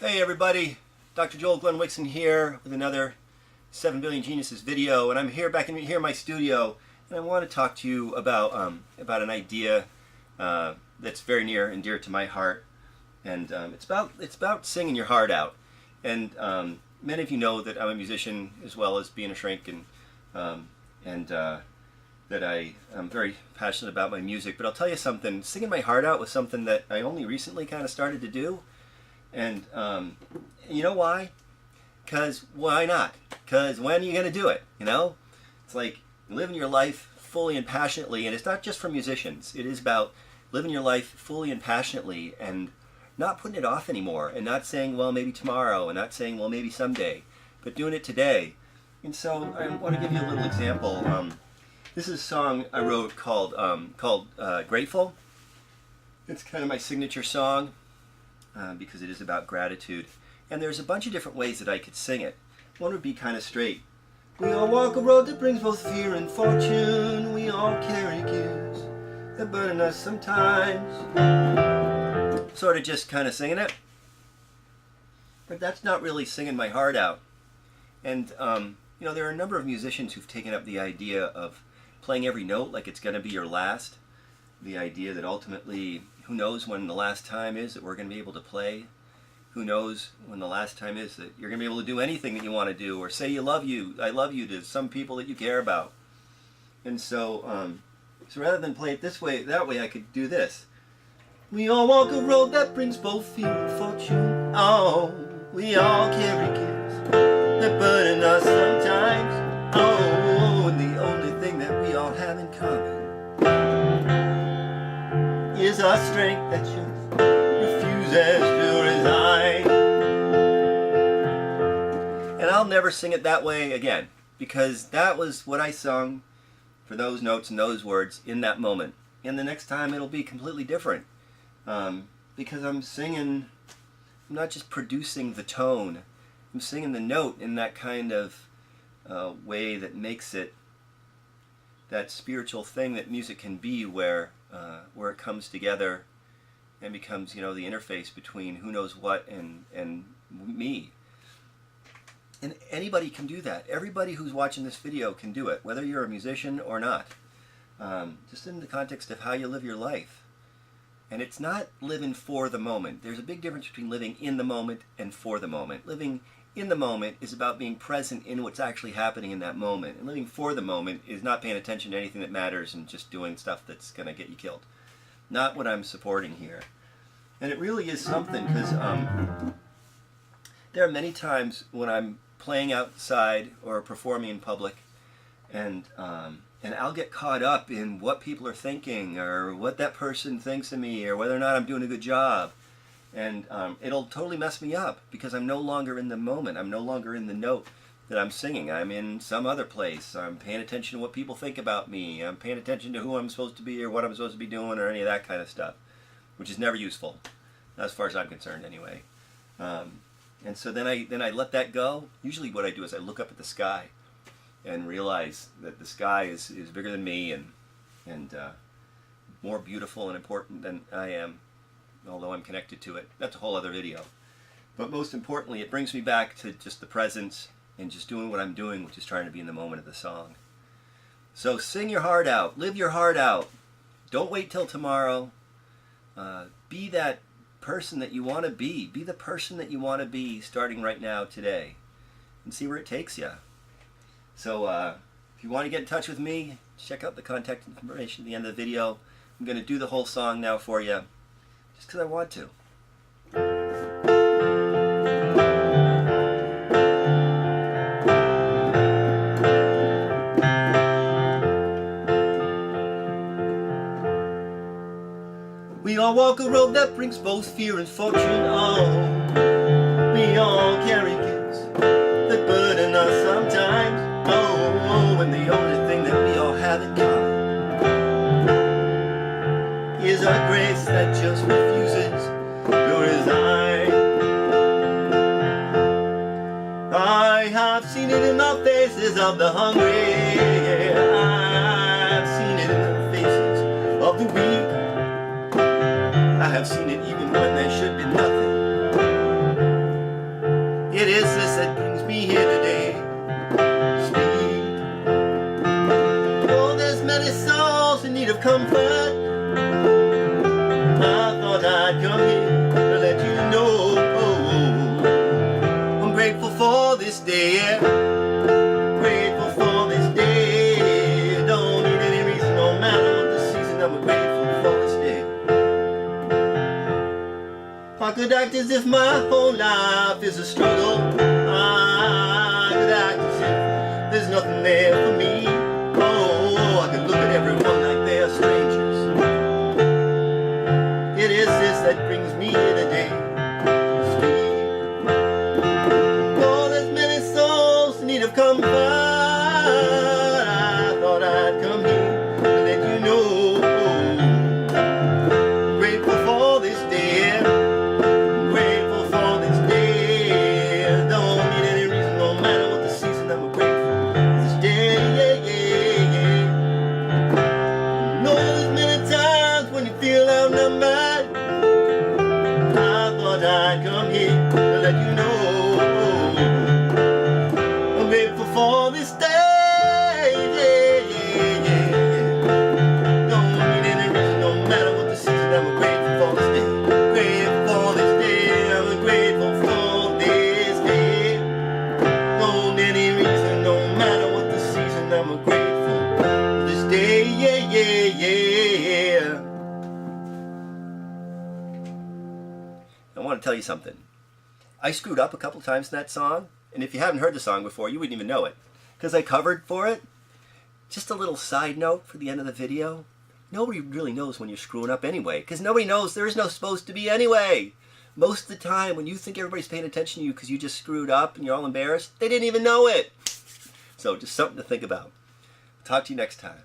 Hey everybody, Dr. Joel Glenn Wixon here with another 7 Billion Geniuses video, and I'm here back in my studio, and I want to talk to you about an idea that's very near and dear to my heart, and it's about singing your heart out. And many of you know that I'm a musician as well as being a shrink, and that I am very passionate about my music. But I'll tell you something, singing my heart out was something that I only recently kind of started to do. And you know why? Because why not? Because when are you going to do it? You know? It's like living your life fully and passionately. And it's not just for musicians. It is about living your life fully and passionately and not putting it off anymore. And not saying, well, maybe tomorrow. And not saying, well, maybe someday. But doing it today. And so I want to give you a little example. This is a song I wrote called Grateful. It's kind of my signature song. Because it is about gratitude. And there's a bunch of different ways that I could sing it. One would be kind of straight. We all walk a road that brings both fear and fortune. We all carry gifts that burden us sometimes. Sort of just kind of singing it. But that's not really singing my heart out. And you know, there are a number of musicians who've taken up the idea of playing every note like it's going to be your last. The idea that ultimately, who knows when the last time is that we're going to be able to play? Who knows when the last time is that you're going to be able to do anything that you want to do, or say I love you to some people that you care about. And so, so rather than play it this way, that way, I could do this. We all walk a road that brings both fear and fortune. Oh, we all carry gifts that burden us sometimes. Oh, and the only thing that we all have in common is our strength that just refuses to resign. And I'll never sing it that way again, because that was what I sung for those notes and those words in that moment. And the next time it'll be completely different, because I'm singing, I'm not just producing the tone, I'm singing the note in that kind of way that makes it that spiritual thing that music can be, where it comes together and becomes, you know, the interface between who knows what and me. And anybody can do that. Everybody who's watching this video can do it, whether you're a musician or not. Just in the context of how you live your life. And it's not living for the moment. There's a big difference between living in the moment and for the moment. Living in the moment is about being present in what's actually happening in that moment. And living for the moment is not paying attention to anything that matters and just doing stuff that's going to get you killed. Not what I'm supporting here. And it really is something, because there are many times when I'm playing outside or performing in public, and I'll get caught up in what people are thinking, or what that person thinks of me, or whether or not I'm doing a good job. And it'll totally mess me up, because I'm no longer in the moment. I'm no longer in the note that I'm singing. I'm in some other place. I'm paying attention to what people think about me. I'm paying attention to who I'm supposed to be, or what I'm supposed to be doing, or any of that kind of stuff, which is never useful, as far as I'm concerned anyway. And so then I let that go. Usually what I do is I look up at the sky and realize that the sky is bigger than me, and more beautiful and important than I am, although I'm connected to it. That's a whole other video. But most importantly, it brings me back to just the presence and just doing what I'm doing, which is trying to be in the moment of the song. So sing your heart out. Live your heart out. Don't wait till tomorrow. Be that person that you want to be. Be the person that you want to be starting right now, today. And see where it takes you. So if you want to get in touch with me, check out the contact information at the end of the video. I'm going to do the whole song now for you, just because I want to. We all walk a road that brings both fear and fortune. Oh, we all carry gifts that burden us sometimes. Oh, and the only thing that we all have in common is our grace that just refuses to resign. I have seen it in the faces of the hungry. I've seen it in the faces of the weak. I have seen it even when there should be nothing. the doctors if my whole life is a struggle. The doctor said there's nothing there for me. Oh, I can look at everyone like they're strangers. It is this that brings me here today. Oh, there's many souls in need of comfort. I thought I'd come here to let you know. I'm grateful for this day. I'm grateful for this day. Don't need any reason, no matter what the season. I'm grateful for this day. Know there's many times when you feel outnumbered. I thought I'd come here to let you know. I'm grateful for this day. Don't need any reason, no matter what the season. I'm grateful for this day. Grateful for this day. I'm grateful for this day. Don't need any reason, no matter what the season. I'm grateful for this day. I want to tell you something. I screwed up a couple times in that song, and if you haven't heard the song before, you wouldn't even know it, because I covered for it. Just a little side note for the end of the video. Nobody really knows when you're screwing up anyway, because nobody knows there is no supposed to be anyway. Most of the time, when you think everybody's paying attention to you because you just screwed up and you're all embarrassed, they didn't even know it. So just something to think about. Talk to you next time.